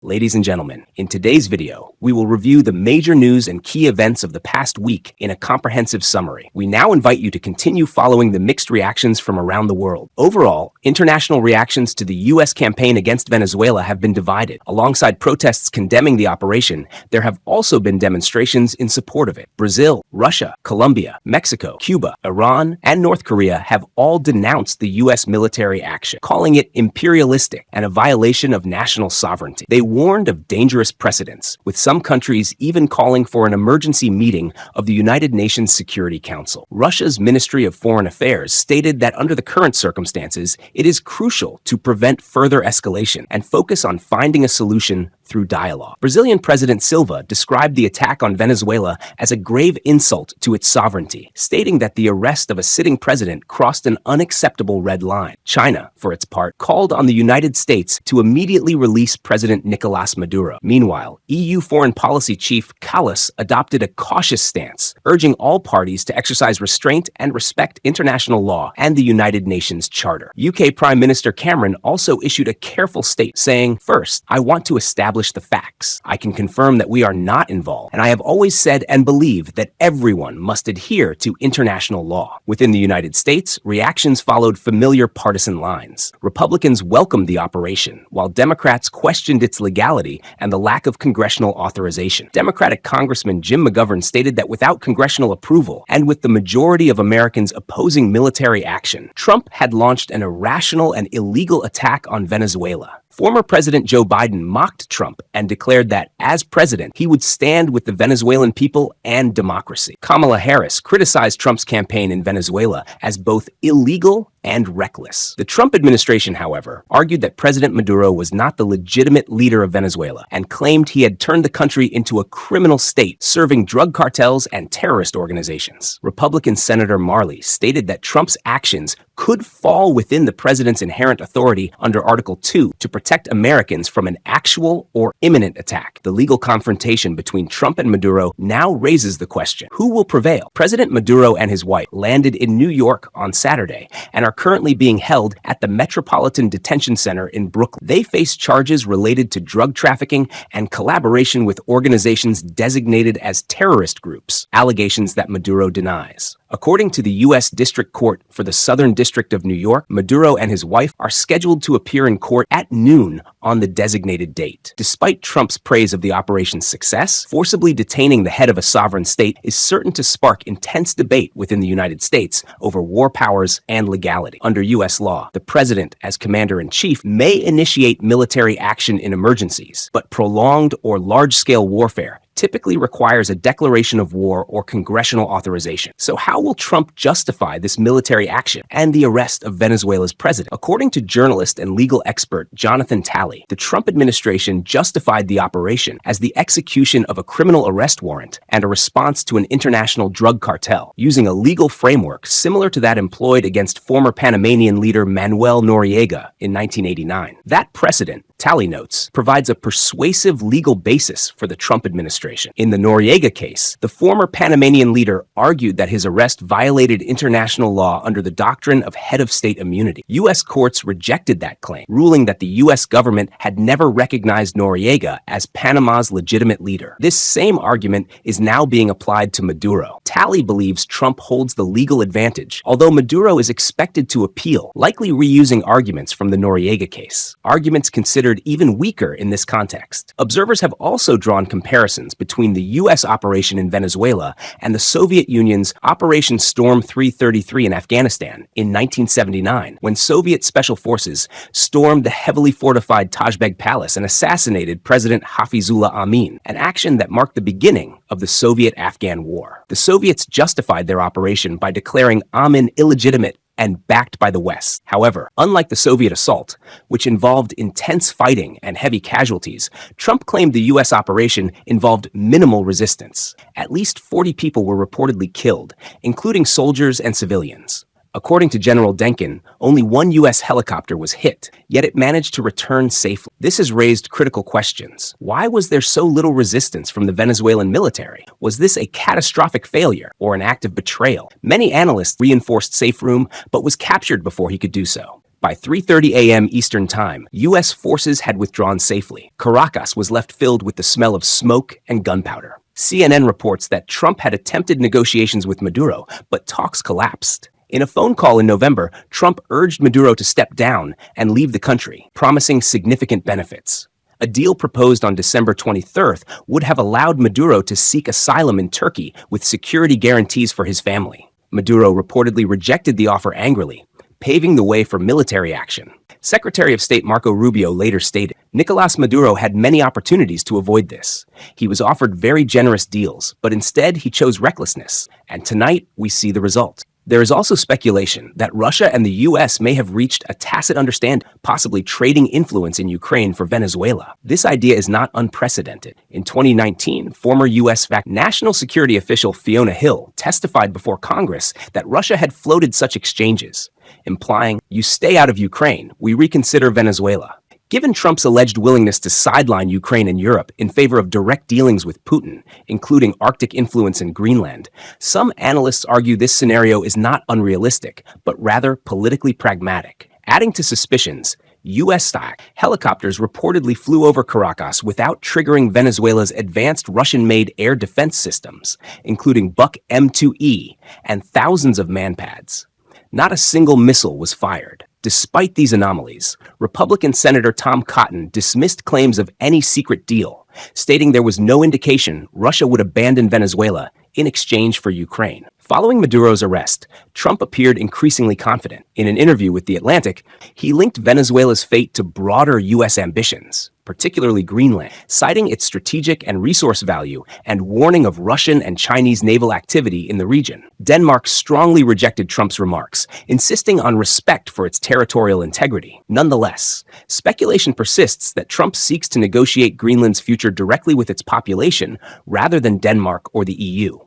Ladies and gentlemen, in today's video, we will review the major news and key events of the past week in a comprehensive summary. We now invite you to continue following the mixed reactions from around the world. Overall, international reactions to the U.S. campaign against Venezuela have been divided. Alongside protests condemning the operation, there have also been demonstrations in support of it. Brazil, Russia, Colombia, Mexico, Cuba, Iran, and North Korea have all denounced the U.S. military action, calling it imperialistic and a violation of national sovereignty. They warned of dangerous precedents, with some countries even calling for an emergency meeting of the United Nations Security Council. Russia's Ministry of Foreign Affairs stated that under the current circumstances, it is crucial to prevent further escalation and focus on finding a solution through dialogue. Brazilian President Silva described the attack on Venezuela as a grave insult to its sovereignty, stating that the arrest of a sitting president crossed an unacceptable red line. China, for its part, called on the United States to immediately release President Nicolás Maduro. Meanwhile, EU Foreign Policy Chief Kallas adopted a cautious stance, urging all parties to exercise restraint and respect international law and the United Nations Charter. UK Prime Minister Cameron also issued a careful statement, saying, "First, I want to establish the facts. I can confirm that we are not involved, and I have always said and believe that everyone must adhere to international law." Within the United States, reactions followed familiar partisan lines. Republicans welcomed the operation, while Democrats questioned its legality and the lack of congressional authorization. Democratic Congressman Jim McGovern stated that without congressional approval, and with the majority of Americans opposing military action, Trump had launched an irrational and illegal attack on Venezuela. Former President Joe Biden mocked Trump and declared that, as president, he would stand with the Venezuelan people and democracy. Kamala Harris criticized Trump's campaign in Venezuela as both illegal and reckless. The Trump administration, however, argued that President Maduro was not the legitimate leader of Venezuela and claimed he had turned the country into a criminal state, serving drug cartels and terrorist organizations. Republican Senator Marley stated that Trump's actions could fall within the president's inherent authority under Article 2 to protect Americans from an actual or imminent attack. The legal confrontation between Trump and Maduro now raises the question, who will prevail? President Maduro and his wife landed in New York on Saturday and are currently being held at the Metropolitan Detention Center in Brooklyn. They face charges related to drug trafficking and collaboration with organizations designated as terrorist groups, allegations that Maduro denies. According to the U.S. District Court for the Southern District of New York, Maduro and his wife are scheduled to appear in court at noon on the designated date. Despite Trump's praise of the operation's success, forcibly detaining the head of a sovereign state is certain to spark intense debate within the United States over war powers and legality. Under U.S. law, the president, as commander-in-chief, may initiate military action in emergencies, but prolonged or large-scale warfare typically requires a declaration of war or congressional authorization. So how will Trump justify this military action and the arrest of Venezuela's president? According to journalist and legal expert Jonathan Talley, the Trump administration justified the operation as the execution of a criminal arrest warrant and a response to an international drug cartel, using a legal framework similar to that employed against former Panamanian leader Manuel Noriega in 1989. That precedent, Talley notes, provides a persuasive legal basis for the Trump administration. In the Noriega case, the former Panamanian leader argued that his arrest violated international law under the doctrine of head of state immunity. U.S. courts rejected that claim, ruling that the U.S. government had never recognized Noriega as Panama's legitimate leader. This same argument is now being applied to Maduro. Talley believes Trump holds the legal advantage, although Maduro is expected to appeal, likely reusing arguments from the Noriega case, arguments considered even weaker in this context. Observers have also drawn comparisons between the U.S. operation in Venezuela and the Soviet Union's Operation Storm 333 in Afghanistan in 1979, when Soviet special forces stormed the heavily fortified Tajbeg Palace and assassinated President Hafizullah Amin, an action that marked the beginning of the Soviet-Afghan War. The Soviets justified their operation by declaring Amin illegitimate and backed by the West. However, unlike the Soviet assault, which involved intense fighting and heavy casualties, Trump claimed the U.S. operation involved minimal resistance. At least 40 people were reportedly killed, including soldiers and civilians. According to General Denkin, only one U.S. helicopter was hit, yet it managed to return safely. This has raised critical questions. Why was there so little resistance from the Venezuelan military? Was this a catastrophic failure or an act of betrayal? Many analysts reinforced safe room, but was captured before he could do so. By 3:30 a.m. Eastern Time, U.S. forces had withdrawn safely. Caracas was left filled with the smell of smoke and gunpowder. CNN reports that Trump had attempted negotiations with Maduro, but talks collapsed. In a phone call in November, Trump urged Maduro to step down and leave the country, promising significant benefits. A deal proposed on December 23rd would have allowed Maduro to seek asylum in Turkey with security guarantees for his family. Maduro reportedly rejected the offer angrily, paving the way for military action. Secretary of State Marco Rubio later stated, Nicolás Maduro had many opportunities to avoid this. He was offered very generous deals, but instead he chose recklessness, and tonight we see the result. There is also speculation that Russia and the U.S. may have reached a tacit understanding, possibly trading influence in Ukraine for Venezuela. This idea is not unprecedented. In 2019, former U.S. national security official Fiona Hill testified before Congress that Russia had floated such exchanges, implying, "You stay out of Ukraine, we reconsider Venezuela." Given Trump's alleged willingness to sideline Ukraine and Europe in favor of direct dealings with Putin, including Arctic influence in Greenland, some analysts argue this scenario is not unrealistic, but rather politically pragmatic. Adding to suspicions, U.S.-style helicopters reportedly flew over Caracas without triggering Venezuela's advanced Russian-made air defense systems, including Buck M2E and thousands of manpads. Not a single missile was fired. Despite these anomalies, Republican Senator Tom Cotton dismissed claims of any secret deal, stating there was no indication Russia would abandon Venezuela in exchange for Ukraine. Following Maduro's arrest, Trump appeared increasingly confident. In an interview with The Atlantic, he linked Venezuela's fate to broader U.S. ambitions, particularly Greenland, citing its strategic and resource value and warning of Russian and Chinese naval activity in the region. Denmark strongly rejected Trump's remarks, insisting on respect for its territorial integrity. Nonetheless, speculation persists that Trump seeks to negotiate Greenland's future directly with its population rather than Denmark or the EU,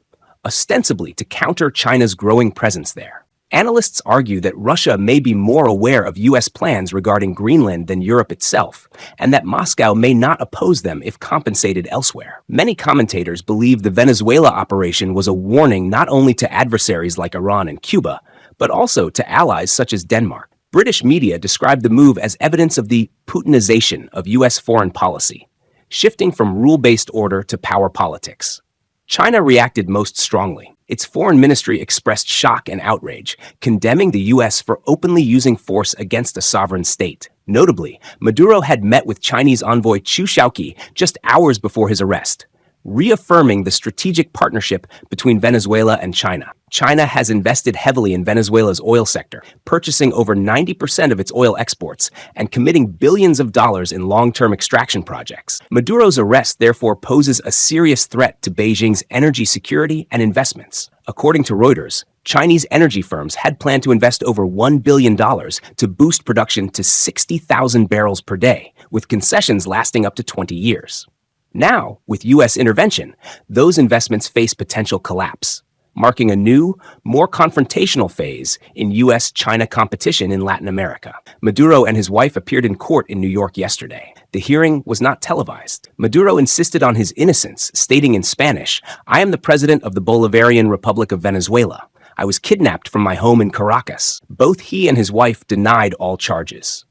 ostensibly to counter China's growing presence there. Analysts argue that Russia may be more aware of U.S. plans regarding Greenland than Europe itself, and that Moscow may not oppose them if compensated elsewhere. Many commentators believe the Venezuela operation was a warning not only to adversaries like Iran and Cuba, but also to allies such as Denmark. British media described the move as evidence of the Putinization of U.S. foreign policy, shifting from rule-based order to power politics. China reacted most strongly. Its foreign ministry expressed shock and outrage, condemning the U.S. for openly using force against a sovereign state. Notably, Maduro had met with Chinese envoy Chu Shaoqi just hours before his arrest, reaffirming the strategic partnership between Venezuela and China. China has invested heavily in Venezuela's oil sector, purchasing over 90% of its oil exports and committing billions of dollars in long-term extraction projects. Maduro's arrest therefore poses a serious threat to Beijing's energy security and investments. According to Reuters, Chinese energy firms had planned to invest over $1 billion to boost production to 60,000 barrels per day, with concessions lasting up to 20 years. Now, with U.S. intervention, those investments face potential collapse, marking a new, more confrontational phase in U.S.-China competition in Latin America. Maduro and his wife appeared in court in New York yesterday. The hearing was not televised. Maduro insisted on his innocence, stating in Spanish, "I am the president of the Bolivarian Republic of Venezuela. I was kidnapped from my home in Caracas." Both he and his wife denied all charges.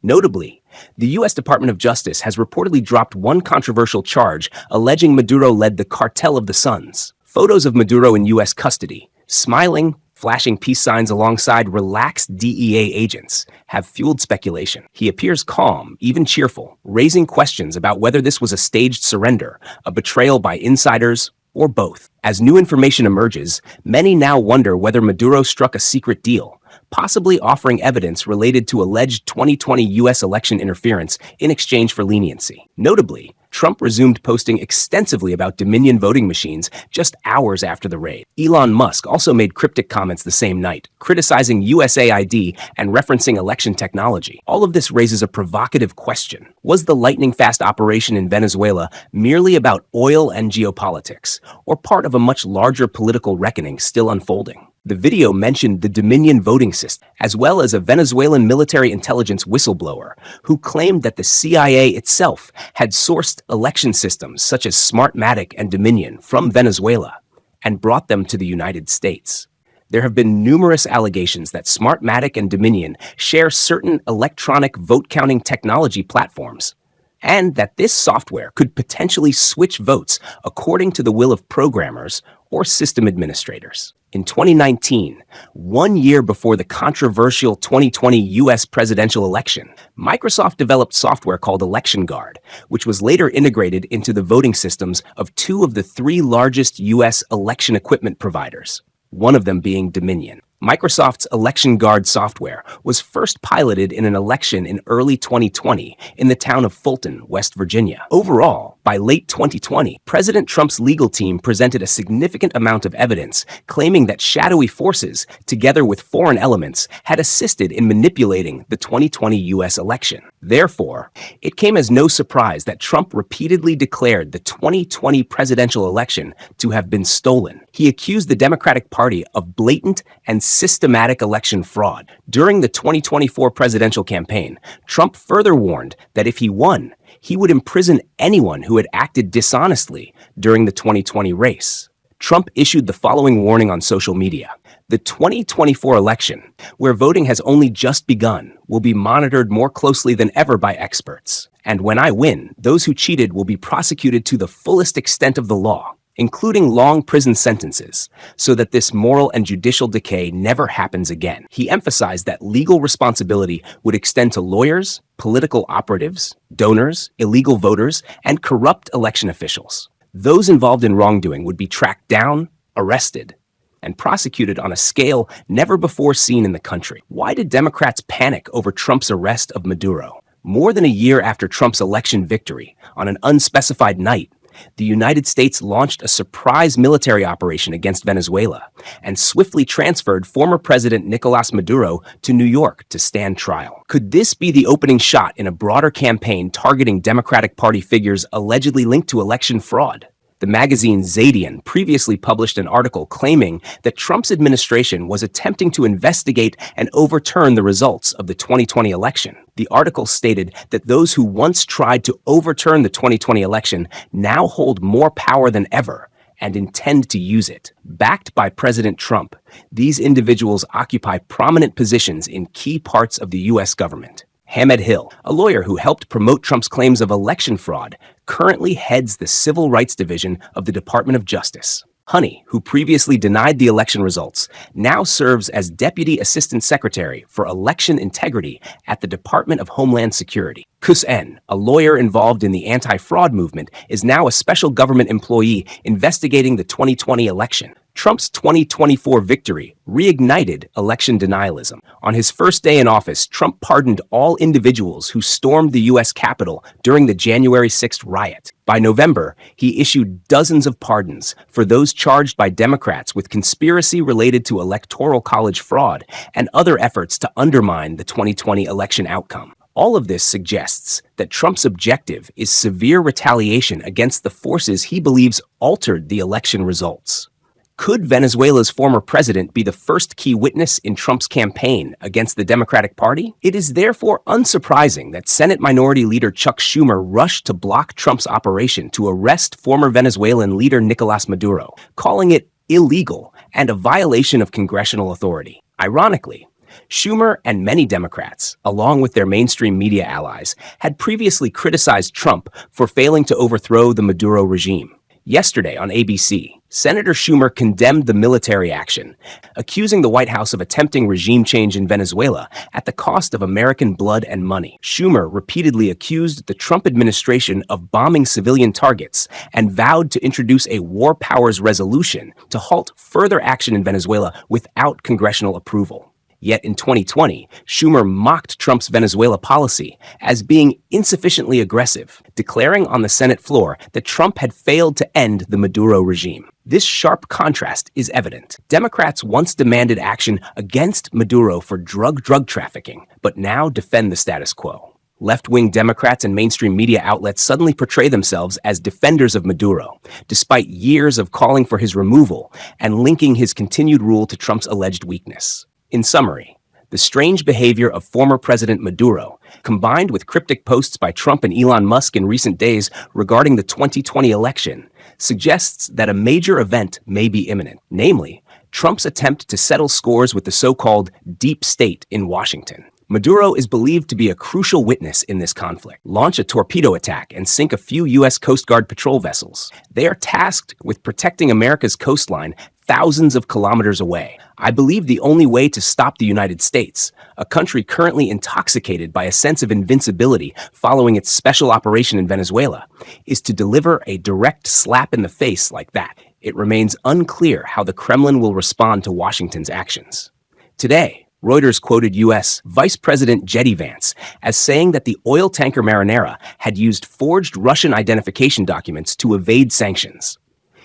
Notably, the U.S. Department of Justice has reportedly dropped one controversial charge alleging Maduro led the Cartel of the Suns. Photos of Maduro in U.S. custody, smiling, flashing peace signs alongside relaxed DEA agents, have fueled speculation. He appears calm, even cheerful, raising questions about whether this was a staged surrender, a betrayal by insiders, or both. As new information emerges, many now wonder whether Maduro struck a secret deal, possibly offering evidence related to alleged 2020 U.S. election interference in exchange for leniency. Notably, Trump resumed posting extensively about Dominion voting machines just hours after the raid. Elon Musk also made cryptic comments the same night, criticizing USAID and referencing election technology. All of this raises a provocative question. Was the lightning-fast operation in Venezuela merely about oil and geopolitics, or part of a much larger political reckoning still unfolding? The video mentioned the Dominion voting system, as well as a Venezuelan military intelligence whistleblower who claimed that the CIA itself had sourced election systems such as Smartmatic and Dominion from Venezuela and brought them to the United States. There have been numerous allegations that Smartmatic and Dominion share certain electronic vote-counting technology platforms, and that this software could potentially switch votes according to the will of programmers or system administrators. In 2019, 1 year before the controversial 2020 U.S. presidential election, Microsoft developed software called Election Guard, which was later integrated into the voting systems of two of the three largest U.S. election equipment providers, one of them being Dominion. Microsoft's Election Guard software was first piloted in an election in early 2020 in the town of Fulton, West Virginia. Overall, by late 2020, President Trump's legal team presented a significant amount of evidence claiming that shadowy forces, together with foreign elements, had assisted in manipulating the 2020 U.S. election. Therefore, it came as no surprise that Trump repeatedly declared the 2020 presidential election to have been stolen. He accused the Democratic Party of blatant and systematic election fraud. During the 2024 presidential campaign, Trump further warned that if he won, he would imprison anyone who had acted dishonestly during the 2020 race. Trump issued the following warning on social media: "The 2024 election, where voting has only just begun, will be monitored more closely than ever by experts. And when I win, those who cheated will be prosecuted to the fullest extent of the law, including long prison sentences, so that this moral and judicial decay never happens again." He emphasized that legal responsibility would extend to lawyers, political operatives, donors, illegal voters, and corrupt election officials. Those involved in wrongdoing would be tracked down, arrested, and prosecuted on a scale never before seen in the country. Why did Democrats panic over Trump's arrest of Maduro? More than a year after Trump's election victory, on an unspecified night, the United States launched a surprise military operation against Venezuela and swiftly transferred former President Nicolas Maduro to New York to stand trial. Could this be the opening shot in a broader campaign targeting Democratic Party figures allegedly linked to election fraud? The magazine Zadian previously published an article claiming that Trump's administration was attempting to investigate and overturn the results of the 2020 election. The article stated that those who once tried to overturn the 2020 election now hold more power than ever and intend to use it. Backed by President Trump, these individuals occupy prominent positions in key parts of the U.S. government. Hamed Hill, a lawyer who helped promote Trump's claims of election fraud, currently heads the Civil Rights Division of the Department of Justice. Honey, who previously denied the election results, now serves as Deputy Assistant Secretary for Election Integrity at the Department of Homeland Security. Kus N, a lawyer involved in the anti-fraud movement, is now a special government employee investigating the 2020 election. Trump's 2024 victory reignited election denialism. On his first day in office, Trump pardoned all individuals who stormed the U.S. Capitol during the January 6th riot. By November, he issued dozens of pardons for those charged by Democrats with conspiracy related to Electoral College fraud and other efforts to undermine the 2020 election outcome. All of this suggests that Trump's objective is severe retaliation against the forces he believes altered the election results. Could Venezuela's former president be the first key witness in Trump's campaign against the Democratic Party? It is therefore unsurprising that Senate Minority Leader Chuck Schumer rushed to block Trump's operation to arrest former Venezuelan leader Nicolas Maduro, calling it illegal and a violation of congressional authority. Ironically, Schumer and many Democrats, along with their mainstream media allies, had previously criticized Trump for failing to overthrow the Maduro regime. Yesterday on ABC, Senator Schumer condemned the military action, accusing the White House of attempting regime change in Venezuela at the cost of American blood and money. Schumer repeatedly accused the Trump administration of bombing civilian targets and vowed to introduce a war powers resolution to halt further action in Venezuela without congressional approval. Yet in 2020, Schumer mocked Trump's Venezuela policy as being insufficiently aggressive, declaring on the Senate floor that Trump had failed to end the Maduro regime. This sharp contrast is evident. Democrats once demanded action against Maduro for drug trafficking, but now defend the status quo. Left-wing Democrats and mainstream media outlets suddenly portray themselves as defenders of Maduro, despite years of calling for his removal and linking his continued rule to Trump's alleged weakness. In summary, the strange behavior of former President Maduro, combined with cryptic posts by Trump and Elon Musk in recent days regarding the 2020 election, suggests that a major event may be imminent, namely, Trump's attempt to settle scores with the so-called deep state in Washington. Maduro is believed to be a crucial witness in this conflict. Launch a torpedo attack and sink a few U.S. Coast Guard patrol vessels. They are tasked with protecting America's coastline thousands of kilometers away. I believe the only way to stop the United States, a country currently intoxicated by a sense of invincibility following its special operation in Venezuela, is to deliver a direct slap in the face like that. It remains unclear how the Kremlin will respond to Washington's actions. Today, Reuters quoted U.S. Vice President J.D. Vance as saying that the oil tanker Marinera had used forged Russian identification documents to evade sanctions.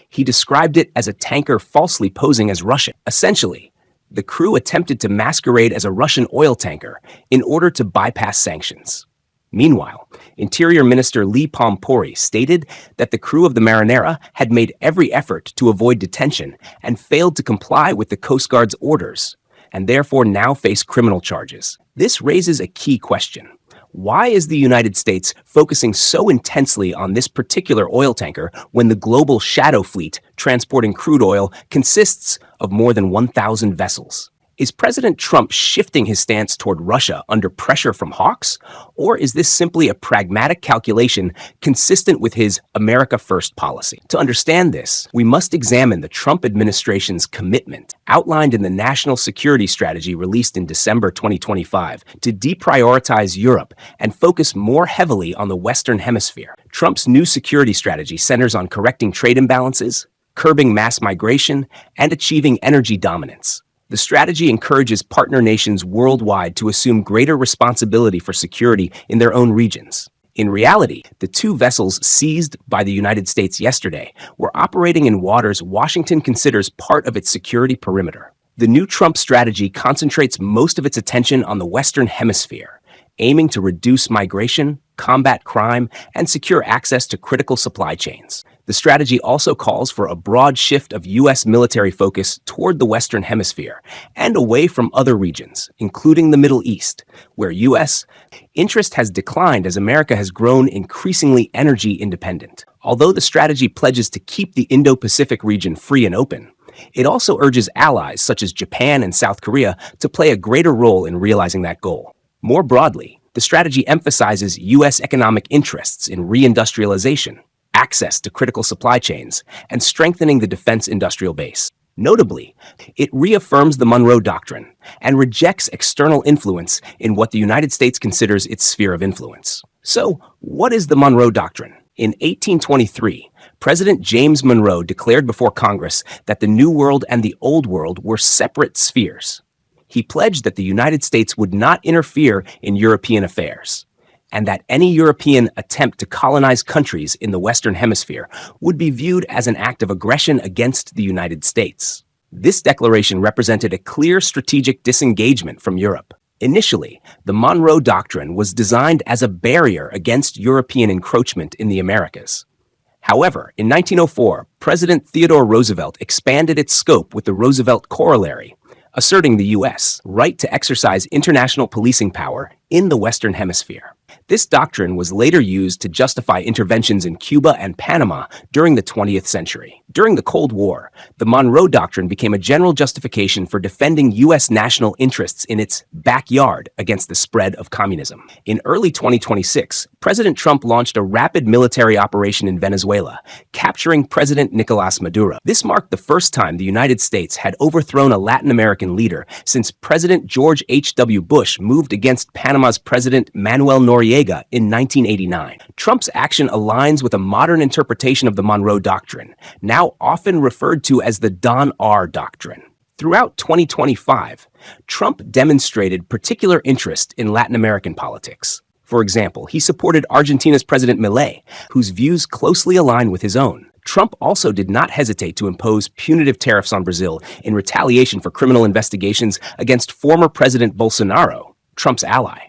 He described it as a tanker falsely posing as Russian. Essentially, the crew attempted to masquerade as a Russian oil tanker in order to bypass sanctions. Meanwhile, Interior Minister Lee Pompori stated that the crew of the Marinera had made every effort to avoid detention and failed to comply with the Coast Guard's orders, and therefore now face criminal charges. This raises a key question. Why is the United States focusing so intensely on this particular oil tanker when the global shadow fleet transporting crude oil consists of more than 1,000 vessels? Is President Trump shifting his stance toward Russia under pressure from hawks? Or is this simply a pragmatic calculation consistent with his America First policy? To understand this, we must examine the Trump administration's commitment outlined in the National Security Strategy released in December 2025 to deprioritize Europe and focus more heavily on the Western Hemisphere. Trump's new security strategy centers on correcting trade imbalances, curbing mass migration, and achieving energy dominance. The strategy encourages partner nations worldwide to assume greater responsibility for security in their own regions. In reality, the two vessels seized by the United States yesterday were operating in waters Washington considers part of its security perimeter. The new Trump strategy concentrates most of its attention on the Western Hemisphere, aiming to reduce migration, combat crime, and secure access to critical supply chains. The strategy also calls for a broad shift of U.S. military focus toward the Western Hemisphere and away from other regions, including the Middle East, where U.S. interest has declined as America has grown increasingly energy independent. Although the strategy pledges to keep the Indo-Pacific region free and open, it also urges allies such as Japan and South Korea to play a greater role in realizing that goal. More broadly, the strategy emphasizes U.S. economic interests in reindustrialization, access to critical supply chains, and strengthening the defense industrial base. Notably, it reaffirms the Monroe Doctrine and rejects external influence in what the United States considers its sphere of influence. So, what is the Monroe Doctrine? In 1823, President James Monroe declared before Congress that the New World and the Old World were separate spheres. He pledged that the United States would not interfere in European affairs, and that any European attempt to colonize countries in the Western Hemisphere would be viewed as an act of aggression against the United States. This declaration represented a clear strategic disengagement from Europe. Initially, the Monroe Doctrine was designed as a barrier against European encroachment in the Americas. However, in 1904, President Theodore Roosevelt expanded its scope with the Roosevelt Corollary, asserting the U.S. right to exercise international policing power in the Western Hemisphere. This doctrine was later used to justify interventions in Cuba and Panama during the 20th century. During the Cold War, the Monroe Doctrine became a general justification for defending U.S. national interests in its backyard against the spread of communism. In early 2026, President Trump launched a rapid military operation in Venezuela, capturing President Nicolás Maduro. This marked the first time the United States had overthrown a Latin American leader since President George H.W. Bush moved against Panama's President Manuel Noriega in 1989. Trump's action aligns with a modern interpretation of the Monroe Doctrine, now often referred to as the Don R. Doctrine. Throughout 2025, Trump demonstrated particular interest in Latin American politics. For example, he supported Argentina's President Milei, whose views closely align with his own. Trump also did not hesitate to impose punitive tariffs on Brazil in retaliation for criminal investigations against former President Bolsonaro, Trump's ally,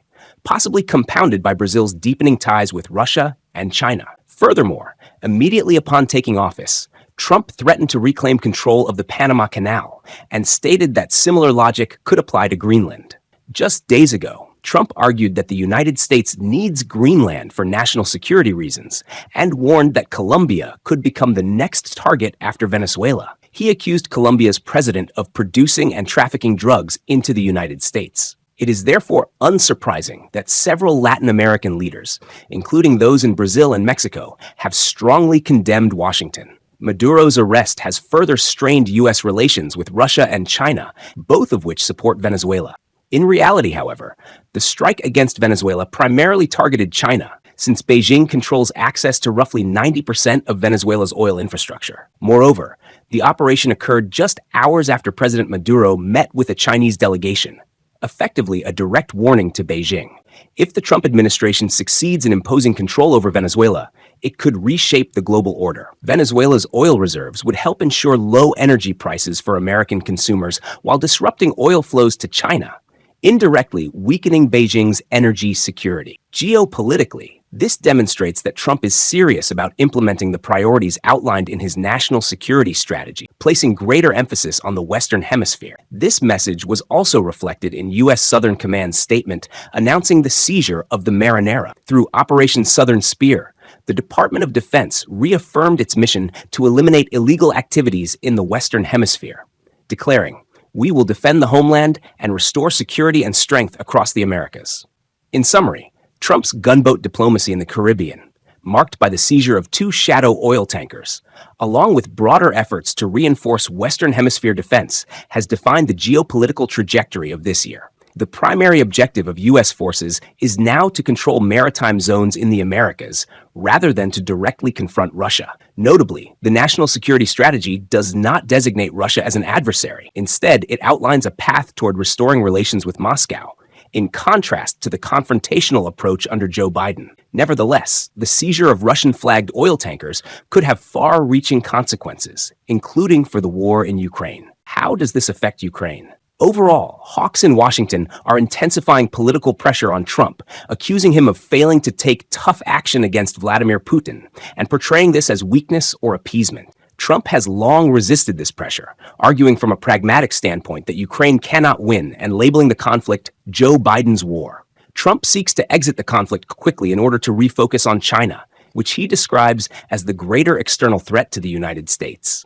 possibly compounded by Brazil's deepening ties with Russia and China. Furthermore, immediately upon taking office, Trump threatened to reclaim control of the Panama Canal and stated that similar logic could apply to Greenland. Just days ago, Trump argued that the United States needs Greenland for national security reasons and warned that Colombia could become the next target after Venezuela. He accused Colombia's president of producing and trafficking drugs into the United States. It is therefore unsurprising that several Latin American leaders, including those in Brazil and Mexico, have strongly condemned Washington. Maduro's arrest has further strained U.S. relations with Russia and China, both of which support Venezuela. In reality, however, the strike against Venezuela primarily targeted China, since Beijing controls access to roughly 90% of Venezuela's oil infrastructure. Moreover, the operation occurred just hours after President Maduro met with a Chinese delegation, effectively a direct warning to Beijing. If the Trump administration succeeds in imposing control over Venezuela, it could reshape the global order. Venezuela's oil reserves would help ensure low energy prices for American consumers while disrupting oil flows to China, indirectly weakening Beijing's energy security. Geopolitically, this demonstrates that Trump is serious about implementing the priorities outlined in his national security strategy, placing greater emphasis on the Western Hemisphere. This message was also reflected in U.S. Southern Command's statement announcing the seizure of the Marinera. Through Operation Southern Spear, the Department of Defense reaffirmed its mission to eliminate illegal activities in the Western Hemisphere, declaring, "We will defend the homeland and restore security and strength across the Americas." In summary, Trump's gunboat diplomacy in the Caribbean, marked by the seizure of 2 shadow oil tankers, along with broader efforts to reinforce Western Hemisphere defense, has defined the geopolitical trajectory of this year. The primary objective of U.S. forces is now to control maritime zones in the Americas, rather than to directly confront Russia. Notably, the national security strategy does not designate Russia as an adversary. Instead, it outlines a path toward restoring relations with Moscow, in contrast to the confrontational approach under Joe Biden. Nevertheless, the seizure of Russian-flagged oil tankers could have far-reaching consequences, including for the war in Ukraine. How does this affect Ukraine? Overall, hawks in Washington are intensifying political pressure on Trump, accusing him of failing to take tough action against Vladimir Putin and portraying this as weakness or appeasement. Trump has long resisted this pressure, arguing from a pragmatic standpoint that Ukraine cannot win and labeling the conflict Joe Biden's war. Trump seeks to exit the conflict quickly in order to refocus on China, which he describes as the greater external threat to the United States.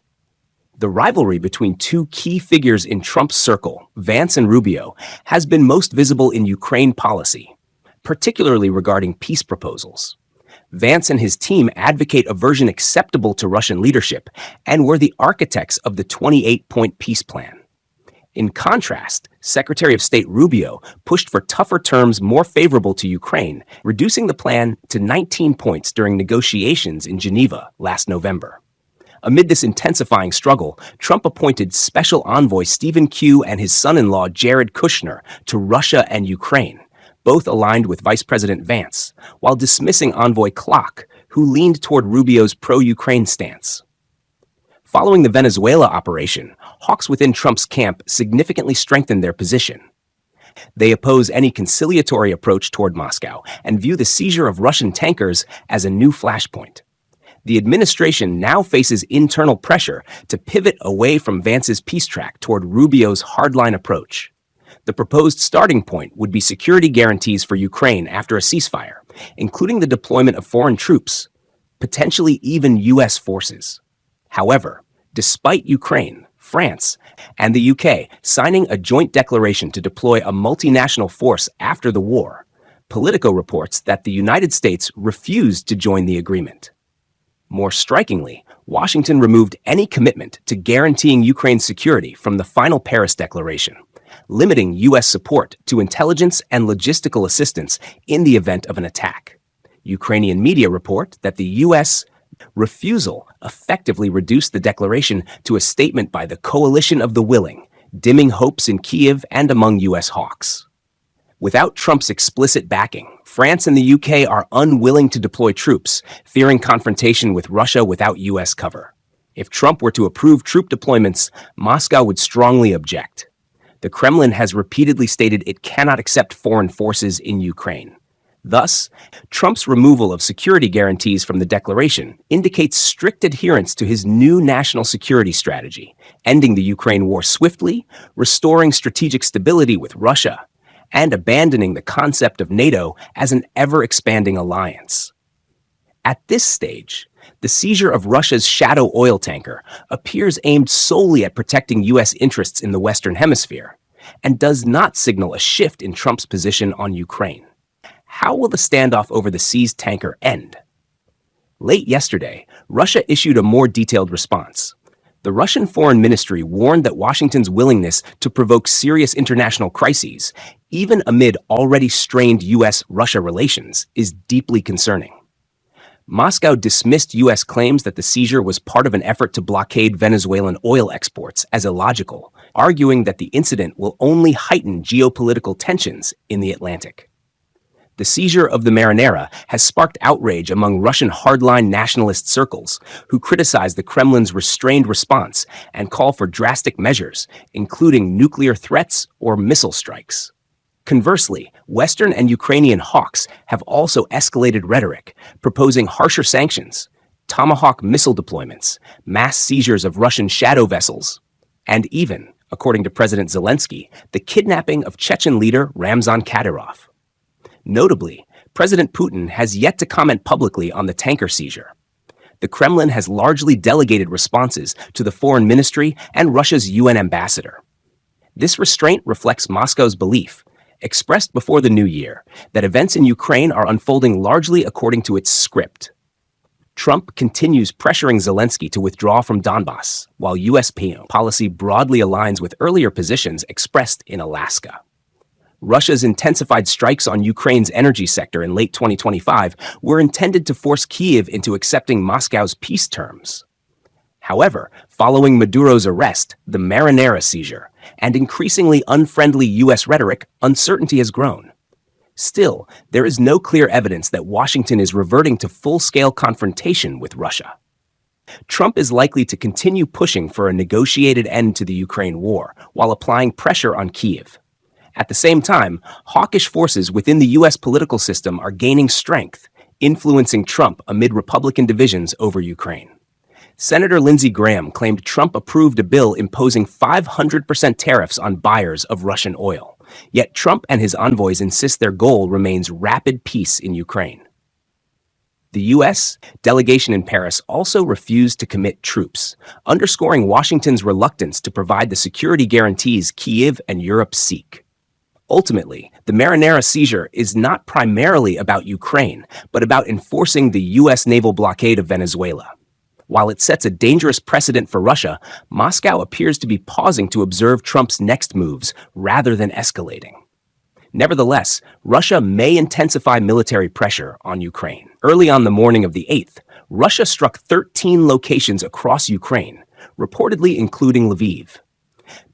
The rivalry between 2 key figures in Trump's circle, Vance and Rubio, has been most visible in Ukraine policy, particularly regarding peace proposals. Vance and his team advocate a version acceptable to Russian leadership and were the architects of the 28-point peace plan. In contrast, Secretary of State Rubio pushed for tougher terms more favorable to Ukraine, reducing the plan to 19 points during negotiations in Geneva last November. Amid this intensifying struggle, Trump appointed Special Envoy Stephen Q and his son-in-law Jared Kushner to Russia and Ukraine, both aligned with Vice President Vance, while dismissing Envoy Clark, who leaned toward Rubio's pro-Ukraine stance. Following the Venezuela operation, hawks within Trump's camp significantly strengthened their position. They oppose any conciliatory approach toward Moscow and view the seizure of Russian tankers as a new flashpoint. The administration now faces internal pressure to pivot away from Vance's peace track toward Rubio's hardline approach. The proposed starting point would be security guarantees for Ukraine after a ceasefire, including the deployment of foreign troops, potentially even U.S. forces. However, despite Ukraine, France, and the UK signing a joint declaration to deploy a multinational force after the war, Politico reports that the United States refused to join the agreement. More strikingly, Washington removed any commitment to guaranteeing Ukraine's security from the final Paris Declaration, limiting U.S. support to intelligence and logistical assistance in the event of an attack. Ukrainian media report that the U.S. refusal effectively reduced the declaration to a statement by the coalition of the willing, dimming hopes in Kyiv and among U.S. hawks. Without Trump's explicit backing, France and the UK are unwilling to deploy troops, fearing confrontation with Russia without U.S. cover. If Trump were to approve troop deployments, Moscow would strongly object. The Kremlin has repeatedly stated it cannot accept foreign forces in Ukraine. Thus, Trump's removal of security guarantees from the declaration indicates strict adherence to his new national security strategy, ending the Ukraine war swiftly, restoring strategic stability with Russia, and abandoning the concept of NATO as an ever-expanding alliance. At this stage, The seizure of Russia's shadow oil tanker appears aimed solely at protecting U.S. interests in the Western Hemisphere and does not signal a shift in Trump's position on Ukraine. How will the standoff over the seized tanker end? Late yesterday, Russia issued a more detailed response. The Russian Foreign Ministry warned that Washington's willingness to provoke serious international crises, even amid already strained U.S.-Russia relations, is deeply concerning. Moscow dismissed U.S. claims that the seizure was part of an effort to blockade Venezuelan oil exports as illogical, arguing that the incident will only heighten geopolitical tensions in the Atlantic. The seizure of the Marinera has sparked outrage among Russian hardline nationalist circles, who criticize the Kremlin's restrained response and call for drastic measures, including nuclear threats or missile strikes. Conversely, Western and Ukrainian hawks have also escalated rhetoric, proposing harsher sanctions, Tomahawk missile deployments, mass seizures of Russian shadow vessels, and even, according to President Zelensky, the kidnapping of Chechen leader Ramzan Kadyrov. Notably, President Putin has yet to comment publicly on the tanker seizure. The Kremlin has largely delegated responses to the Foreign Ministry and Russia's UN ambassador. This restraint reflects Moscow's belief, expressed before the new year, that events in Ukraine are unfolding largely according to its script. Trump continues pressuring Zelensky to withdraw from Donbass, while U.S. policy broadly aligns with earlier positions expressed in Alaska. Russia's intensified strikes on Ukraine's energy sector in late 2025 were intended to force Kyiv into accepting Moscow's peace terms. However, following Maduro's arrest, the Marinera seizure, and increasingly unfriendly U.S. rhetoric, uncertainty has grown. Still, there is no clear evidence that Washington is reverting to full-scale confrontation with Russia. Trump is likely to continue pushing for a negotiated end to the Ukraine war while applying pressure on Kyiv. At the same time, hawkish forces within the U.S. political system are gaining strength, influencing Trump amid Republican divisions over Ukraine. Senator Lindsey Graham claimed Trump approved a bill imposing 500% tariffs on buyers of Russian oil. Yet Trump and his envoys insist their goal remains rapid peace in Ukraine. The U.S. delegation in Paris also refused to commit troops, underscoring Washington's reluctance to provide the security guarantees Kyiv and Europe seek. Ultimately, the Marinera seizure is not primarily about Ukraine, but about enforcing the U.S. naval blockade of Venezuela. While it sets a dangerous precedent for Russia, Moscow appears to be pausing to observe Trump's next moves rather than escalating. Nevertheless, Russia may intensify military pressure on Ukraine. Early on the morning of the 8th, Russia struck 13 locations across Ukraine, reportedly including Lviv.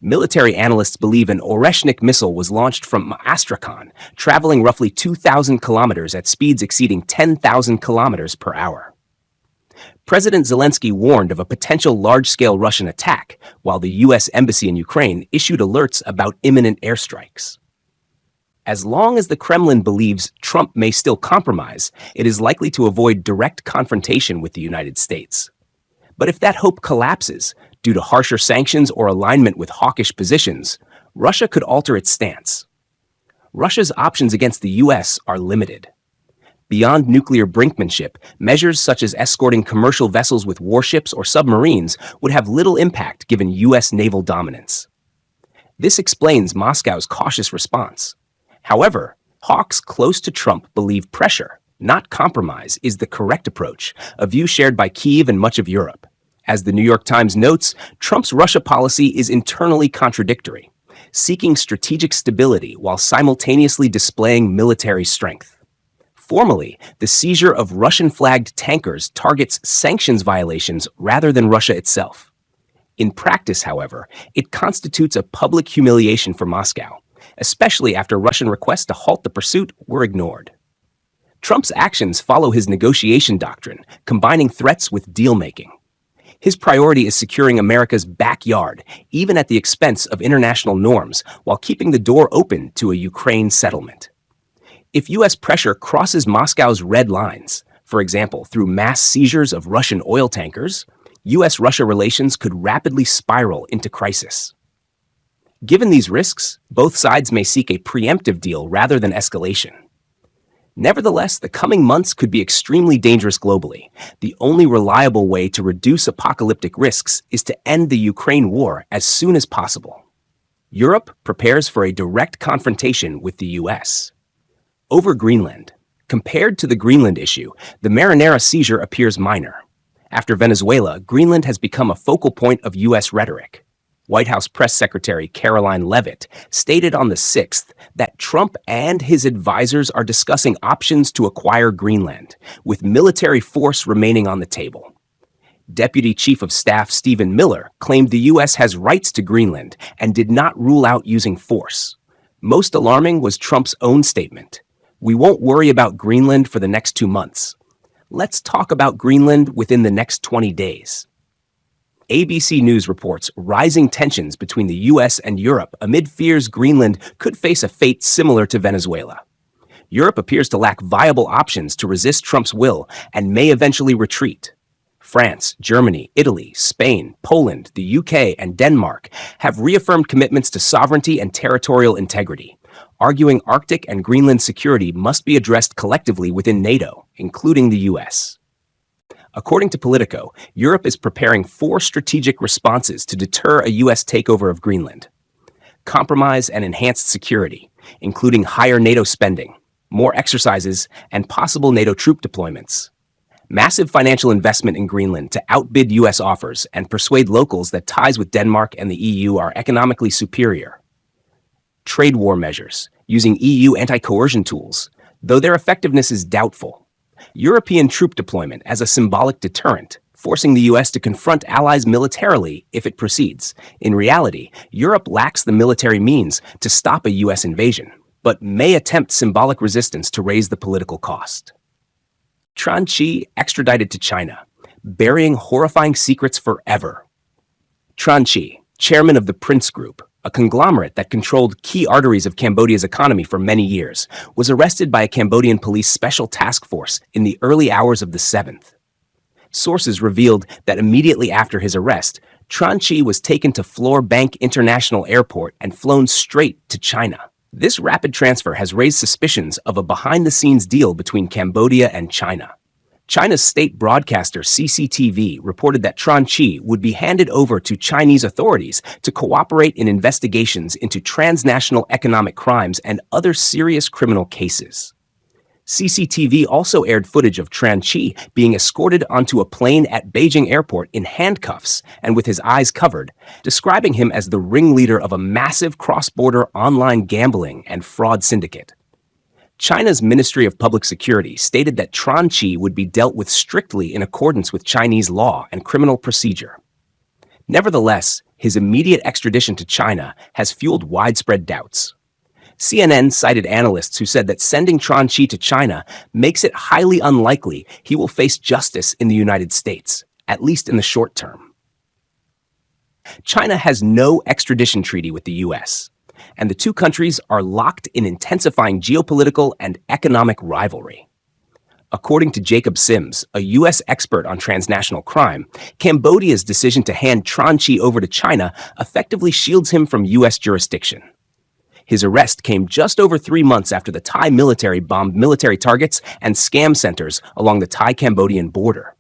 Military analysts believe an Oresnik missile was launched from Astrakhan, traveling roughly 2,000 kilometers at speeds exceeding 10,000 kilometers per hour. President Zelensky warned of a potential large-scale Russian attack, while the U.S. Embassy in Ukraine issued alerts about imminent airstrikes. As long as the Kremlin believes Trump may still compromise, it is likely to avoid direct confrontation with the United States. But if that hope collapses, due to harsher sanctions or alignment with hawkish positions, Russia could alter its stance. Russia's options against the U.S. are limited. Beyond nuclear brinkmanship, measures such as escorting commercial vessels with warships or submarines would have little impact given U.S. naval dominance. This explains Moscow's cautious response. However, hawks close to Trump believe pressure, not compromise, is the correct approach, a view shared by Kyiv and much of Europe. As the New York Times notes, Trump's Russia policy is internally contradictory, seeking strategic stability while simultaneously displaying military strength. Formally, the seizure of Russian-flagged tankers targets sanctions violations rather than Russia itself. In practice, however, it constitutes a public humiliation for Moscow, especially after Russian requests to halt the pursuit were ignored. Trump's actions follow his negotiation doctrine, combining threats with deal-making. His priority is securing America's backyard, even at the expense of international norms, while keeping the door open to a Ukraine settlement. If U.S. pressure crosses Moscow's red lines, for example, through mass seizures of Russian oil tankers, U.S.-Russia relations could rapidly spiral into crisis. Given these risks, both sides may seek a preemptive deal rather than escalation. Nevertheless, the coming months could be extremely dangerous globally. The only reliable way to reduce apocalyptic risks is to end the Ukraine war as soon as possible. Europe prepares for a direct confrontation with the US. Over Greenland. Compared to the Greenland issue, the Marinera seizure appears minor. After Venezuela, Greenland has become a focal point of US rhetoric. White House Press Secretary Caroline Leavitt stated on the 6th that Trump and his advisors are discussing options to acquire Greenland, with military force remaining on the table. Deputy Chief of Staff Stephen Miller claimed the U.S. has rights to Greenland and did not rule out using force. Most alarming was Trump's own statement. "We won't worry about Greenland for the next 2 months. Let's talk about Greenland within the next 20 days." ABC News reports rising tensions between the U.S. and Europe amid fears Greenland could face a fate similar to Venezuela. Europe appears to lack viable options to resist Trump's will and may eventually retreat. France, Germany, Italy, Spain, Poland, the UK, and Denmark have reaffirmed commitments to sovereignty and territorial integrity, arguing Arctic and Greenland security must be addressed collectively within NATO, including the US. According to Politico, Europe is preparing 4 strategic responses to deter a U.S. takeover of Greenland. Compromise and enhanced security, including higher NATO spending, more exercises, and possible NATO troop deployments. Massive financial investment in Greenland to outbid U.S. offers and persuade locals that ties with Denmark and the EU are economically superior. Trade war measures, using EU anti-coercion tools, though their effectiveness is doubtful. European troop deployment as a symbolic deterrent, forcing the U.S. to confront allies militarily if it proceeds. In reality, Europe lacks the military means to stop a U.S. invasion, but may attempt symbolic resistance to raise the political cost. Tran Chi extradited to China, burying horrifying secrets forever. Tran Chi, chairman of the Prince Group, a conglomerate that controlled key arteries of Cambodia's economy for many years, was arrested by a Cambodian police special task force in the early hours of the 7th. Sources revealed that immediately after his arrest, Tran Chi was taken to Flor Bank International Airport and flown straight to China. This rapid transfer has raised suspicions of a behind-the-scenes deal between Cambodia and China. China's state broadcaster CCTV reported that Tran Chi would be handed over to Chinese authorities to cooperate in investigations into transnational economic crimes and other serious criminal cases. CCTV also aired footage of Tran Chi being escorted onto a plane at Beijing Airport in handcuffs and with his eyes covered, describing him as the ringleader of a massive cross-border online gambling and fraud syndicate. China's Ministry of Public Security stated that Tran Chi would be dealt with strictly in accordance with Chinese law and criminal procedure. Nevertheless, his immediate extradition to China has fueled widespread doubts. CNN cited analysts who said that sending Tran Chi to China makes it highly unlikely he will face justice in the United States, at least in the short term. China has no extradition treaty with the U.S., and the two countries are locked in intensifying geopolitical and economic rivalry. According to Jacob Sims, a U.S. expert on transnational crime, Cambodia's decision to hand Tran Chi over to China effectively shields him from U.S. jurisdiction. His arrest came just over 3 months after the Thai military bombed military targets and scam centers along the Thai-Cambodian border.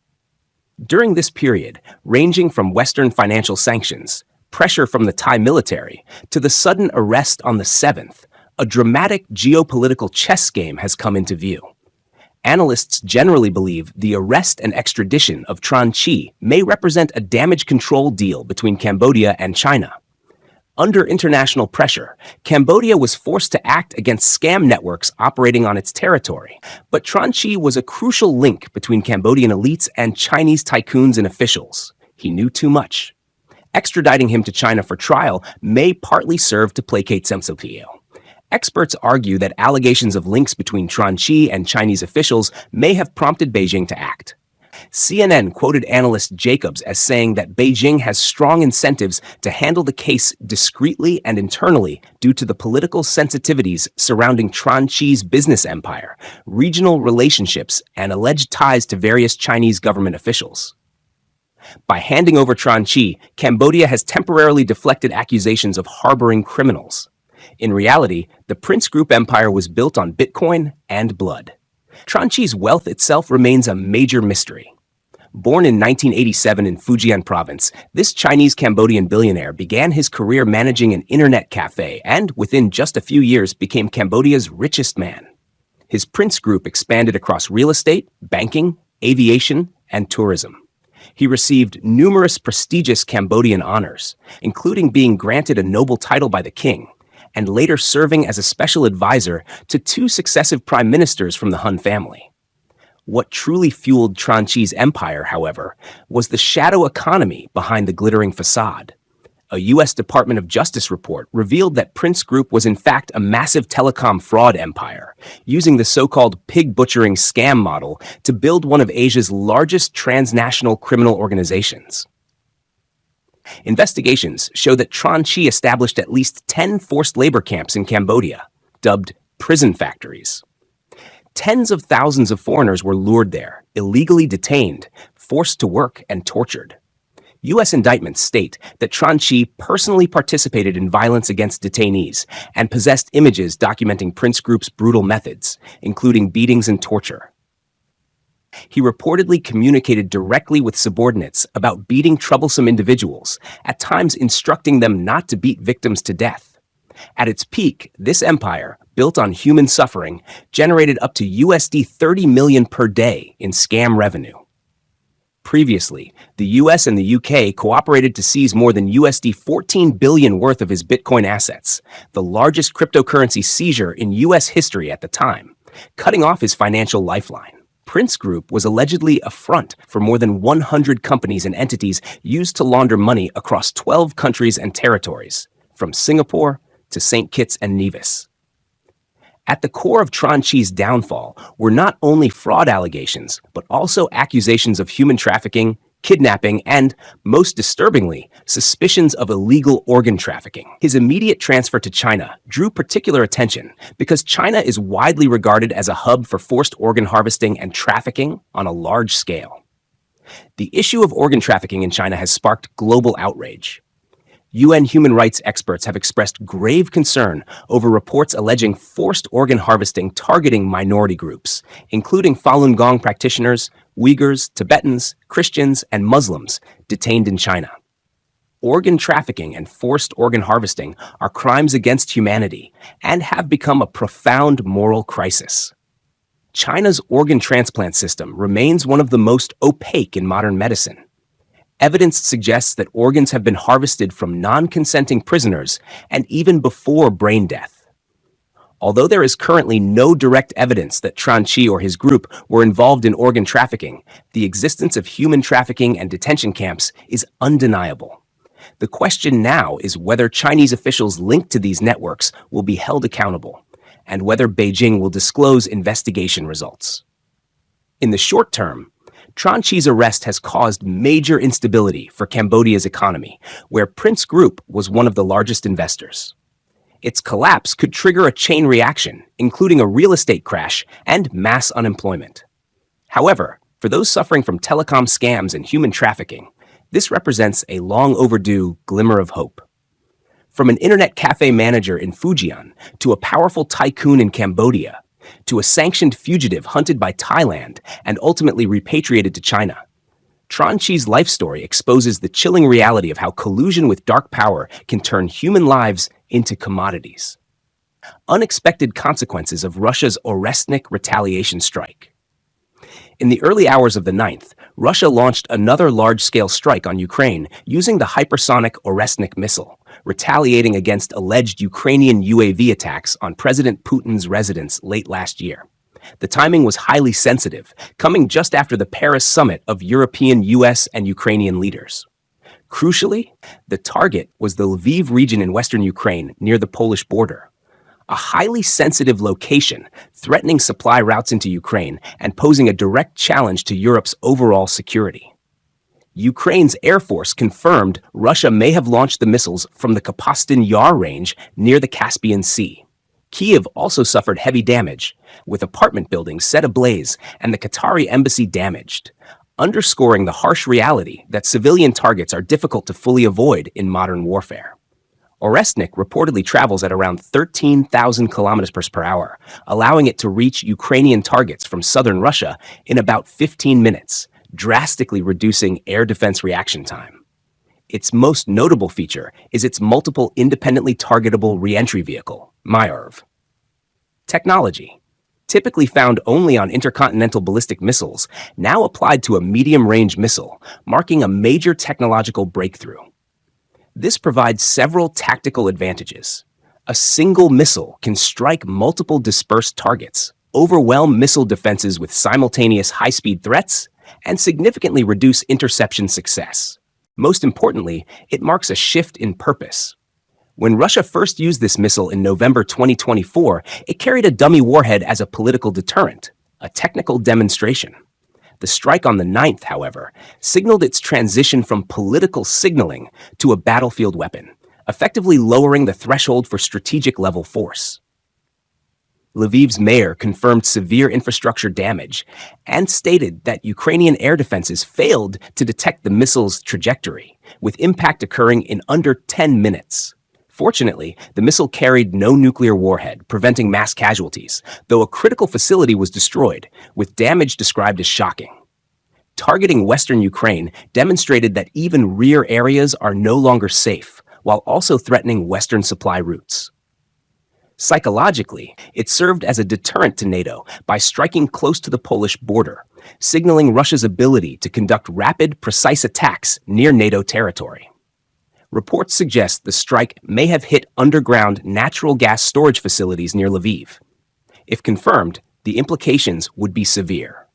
During this period, ranging from Western financial sanctions, pressure from the Thai military, to the sudden arrest on the 7th, a dramatic geopolitical chess game has come into view. Analysts generally believe the arrest and extradition of Tran Chi may represent a damage control deal between Cambodia and China. Under international pressure, Cambodia was forced to act against scam networks operating on its territory, but Tran Chi was a crucial link between Cambodian elites and Chinese tycoons and officials. He knew too much. Extraditing him to China for trial may partly serve to placate Semselpio. Experts argue that allegations of links between Tran Chi and Chinese officials may have prompted Beijing to act. CNN quoted analyst Jacobs as saying that Beijing has strong incentives to handle the case discreetly and internally due to the political sensitivities surrounding Tran Chi's business empire, regional relationships, and alleged ties to various Chinese government officials. By handing over Tran Chi, Cambodia has temporarily deflected accusations of harboring criminals. In reality, the Prince Group empire was built on Bitcoin and blood. Tranchi's wealth itself remains a major mystery. Born in 1987 in Fujian province, this Chinese-Cambodian billionaire began his career managing an internet cafe and, within just a few years, became Cambodia's richest man. His Prince Group expanded across real estate, banking, aviation, and tourism. He received numerous prestigious Cambodian honors, including being granted a noble title by the king, and later serving as a special advisor to 2 successive prime ministers from the Hun family. What truly fueled Tranchi's empire, however, was the shadow economy behind the glittering facade. A U.S. Department of Justice report revealed that Prince Group was in fact a massive telecom fraud empire, using the so-called pig-butchering scam model to build one of Asia's largest transnational criminal organizations. Investigations show that Tranchi established at least 10 forced labor camps in Cambodia, dubbed prison factories. Tens of thousands of foreigners were lured there, illegally detained, forced to work, and tortured. U.S. indictments state that Tranchi personally participated in violence against detainees and possessed images documenting Prince Group's brutal methods, including beatings and torture. He reportedly communicated directly with subordinates about beating troublesome individuals, at times instructing them not to beat victims to death. At its peak, this empire, built on human suffering, generated up to USD 30 million per day in scam revenue. Previously, the US and the UK cooperated to seize more than USD 14 billion worth of his Bitcoin assets, the largest cryptocurrency seizure in US history at the time, cutting off his financial lifeline. Prince Group was allegedly a front for more than 100 companies and entities used to launder money across 12 countries and territories, from Singapore to St. Kitts and Nevis. At the core of Tranchi's downfall were not only fraud allegations, but also accusations of human trafficking, kidnapping, and, most disturbingly, suspicions of illegal organ trafficking. His immediate transfer to China drew particular attention because China is widely regarded as a hub for forced organ harvesting and trafficking on a large scale. The issue of organ trafficking in China has sparked global outrage. UN human rights experts have expressed grave concern over reports alleging forced organ harvesting targeting minority groups, including Falun Gong practitioners, Uyghurs, Tibetans, Christians, and Muslims detained in China. Organ trafficking and forced organ harvesting are crimes against humanity and have become a profound moral crisis. China's organ transplant system remains one of the most opaque in modern medicine. Evidence suggests that organs have been harvested from non-consenting prisoners and even before brain death. Although there is currently no direct evidence that Tranchi or his group were involved in organ trafficking, the existence of human trafficking and detention camps is undeniable. The question now is whether Chinese officials linked to these networks will be held accountable, and whether Beijing will disclose investigation results. In the short term, Tranchi's arrest has caused major instability for Cambodia's economy, where Prince Group was one of the largest investors. Its collapse could trigger a chain reaction, including a real estate crash and mass unemployment. However, for those suffering from telecom scams and human trafficking, this represents a long overdue glimmer of hope. From an internet cafe manager in Fujian to a powerful tycoon in Cambodia, to a sanctioned fugitive hunted by Thailand and ultimately repatriated to China, Tranchi's life story exposes the chilling reality of how collusion with dark power can turn human lives into commodities. Unexpected consequences of Russia's Oresnik retaliation strike. In the early hours of the 9th, Russia launched another large-scale strike on Ukraine using the hypersonic Oresnik missile, retaliating against alleged Ukrainian UAV attacks on President Putin's residence late last year. The timing was highly sensitive, coming just after the Paris summit of European, US, and Ukrainian leaders. Crucially, the target was the Lviv region in western Ukraine near the Polish border, a highly sensitive location threatening supply routes into Ukraine and posing a direct challenge to Europe's overall security. Ukraine's Air Force confirmed Russia may have launched the missiles from the Kapustin Yar range near the Caspian Sea. Kyiv also suffered heavy damage, with apartment buildings set ablaze and the Qatari embassy damaged, underscoring the harsh reality that civilian targets are difficult to fully avoid in modern warfare. Oresnik reportedly travels at around 13,000 kilometers per hour, allowing it to reach Ukrainian targets from southern Russia in about 15 minutes, drastically reducing air defense reaction time. Its most notable feature is its multiple independently targetable reentry vehicle, MIRV. Technology, typically found only on intercontinental ballistic missiles, now applied to a medium-range missile, marking a major technological breakthrough. This provides several tactical advantages. A single missile can strike multiple dispersed targets, overwhelm missile defenses with simultaneous high-speed threats, and significantly reduce interception success. Most importantly, it marks a shift in purpose. When Russia first used this missile in November 2024, it carried a dummy warhead as a political deterrent, a technical demonstration. The strike on the 9th, however, signaled its transition from political signaling to a battlefield weapon, effectively lowering the threshold for strategic-level force. Lviv's mayor confirmed severe infrastructure damage and stated that Ukrainian air defenses failed to detect the missile's trajectory, with impact occurring in under 10 minutes. Fortunately, the missile carried no nuclear warhead, preventing mass casualties, though a critical facility was destroyed, with damage described as shocking. Targeting western Ukraine demonstrated that even rear areas are no longer safe, while also threatening western supply routes. Psychologically, it served as a deterrent to NATO by striking close to the Polish border, signaling Russia's ability to conduct rapid, precise attacks near NATO territory. Reports suggest the strike may have hit underground natural gas storage facilities near Lviv. If confirmed, the implications would be severe.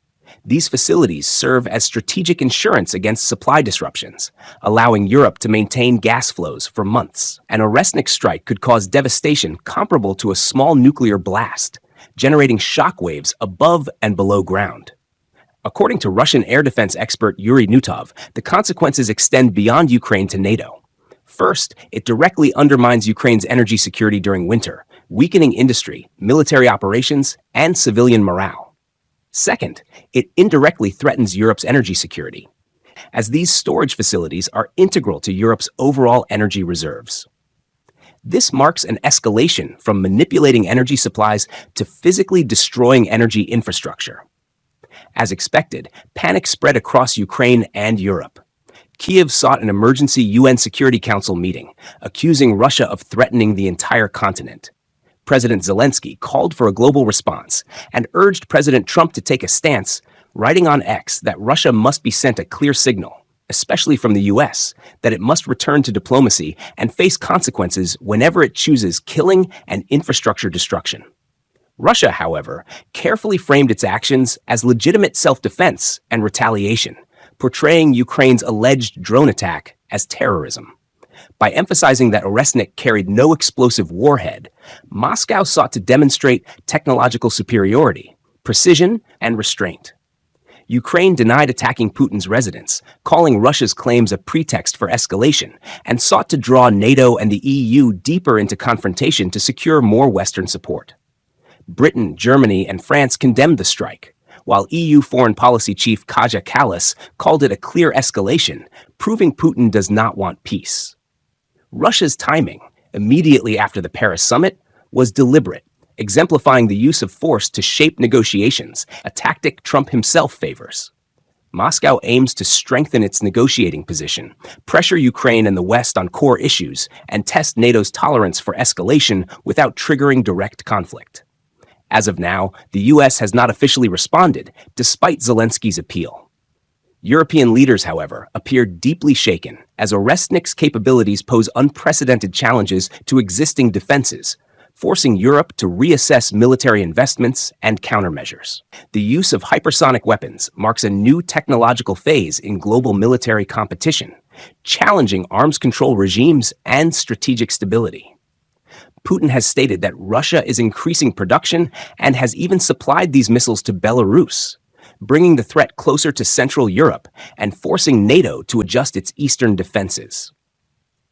These facilities serve as strategic insurance against supply disruptions, allowing Europe to maintain gas flows for months. An Oresnik strike could cause devastation comparable to a small nuclear blast, generating shockwaves above and below ground. According to Russian air defense expert Yuri Nutov, the consequences extend beyond Ukraine to NATO. First, it directly undermines Ukraine's energy security during winter, weakening industry, military operations, and civilian morale. Second, it indirectly threatens Europe's energy security, as these storage facilities are integral to Europe's overall energy reserves. This marks an escalation from manipulating energy supplies to physically destroying energy infrastructure. As expected, panic spread across Ukraine and Europe. Kyiv sought an emergency UN Security Council meeting, accusing Russia of threatening the entire continent. President Zelensky called for a global response and urged President Trump to take a stance, writing on X that Russia must be sent a clear signal, especially from the US, that it must return to diplomacy and face consequences whenever it chooses killing and infrastructure destruction. Russia, however, carefully framed its actions as legitimate self-defense and retaliation, portraying Ukraine's alleged drone attack as terrorism. By emphasizing that Oresnik carried no explosive warhead, Moscow sought to demonstrate technological superiority, precision, and restraint. Ukraine denied attacking Putin's residence, calling Russia's claims a pretext for escalation, and sought to draw NATO and the EU deeper into confrontation to secure more Western support. Britain, Germany, and France condemned the strike, while EU Foreign Policy Chief Kaja Kallas called it a clear escalation, proving Putin does not want peace. Russia's timing, immediately after the Paris summit, was deliberate, exemplifying the use of force to shape negotiations, a tactic Trump himself favors. Moscow aims to strengthen its negotiating position, pressure Ukraine and the West on core issues, and test NATO's tolerance for escalation without triggering direct conflict. As of now, the US has not officially responded, despite Zelensky's appeal. European leaders, however, appear deeply shaken, as Oresnik's capabilities pose unprecedented challenges to existing defenses, forcing Europe to reassess military investments and countermeasures. The use of hypersonic weapons marks a new technological phase in global military competition, challenging arms control regimes and strategic stability. Putin has stated that Russia is increasing production and has even supplied these missiles to Belarus, bringing the threat closer to Central Europe and forcing NATO to adjust its eastern defenses.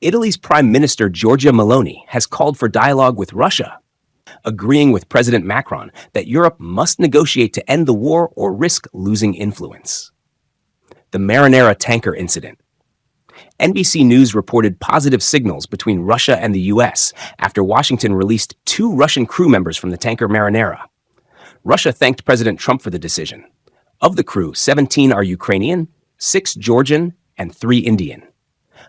Italy's Prime Minister Giorgia Meloni has called for dialogue with Russia, agreeing with President Macron that Europe must negotiate to end the war or risk losing influence. The Marinera tanker incident. NBC News reported positive signals between Russia and the U.S. after Washington released 2 Russian crew members from the tanker Marinera. Russia thanked President Trump for the decision. Of the crew, 17 are Ukrainian, 6 Georgian, and 3 Indian.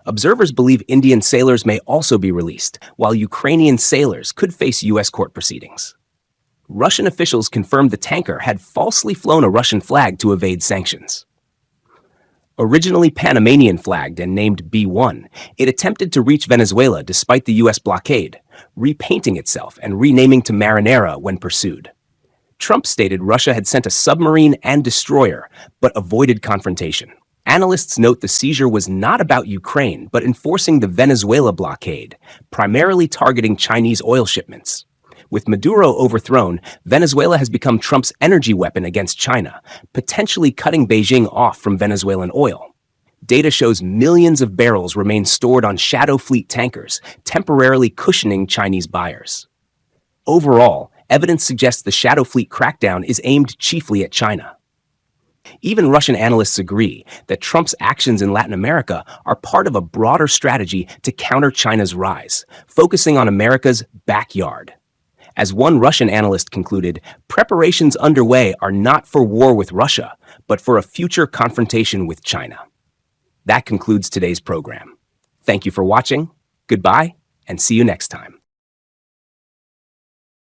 Observers believe Indian sailors may also be released, while Ukrainian sailors could face U.S. court proceedings. Russian officials confirmed the tanker had falsely flown a Russian flag to evade sanctions. Originally Panamanian flagged and named B-1, it attempted to reach Venezuela despite the U.S. blockade, repainting itself and renaming to Marinera when pursued. Trump stated Russia had sent a submarine and destroyer, but avoided confrontation. Analysts note the seizure was not about Ukraine, but enforcing the Venezuela blockade, primarily targeting Chinese oil shipments. With Maduro overthrown, Venezuela has become Trump's energy weapon against China, potentially cutting Beijing off from Venezuelan oil. Data shows millions of barrels remain stored on shadow fleet tankers, temporarily cushioning Chinese buyers. Overall, evidence suggests the shadow fleet crackdown is aimed chiefly at China. Even Russian analysts agree that Trump's actions in Latin America are part of a broader strategy to counter China's rise, focusing on America's backyard. As one Russian analyst concluded, preparations underway are not for war with Russia, but for a future confrontation with China. That concludes today's program. Thank you for watching, goodbye, and see you next time.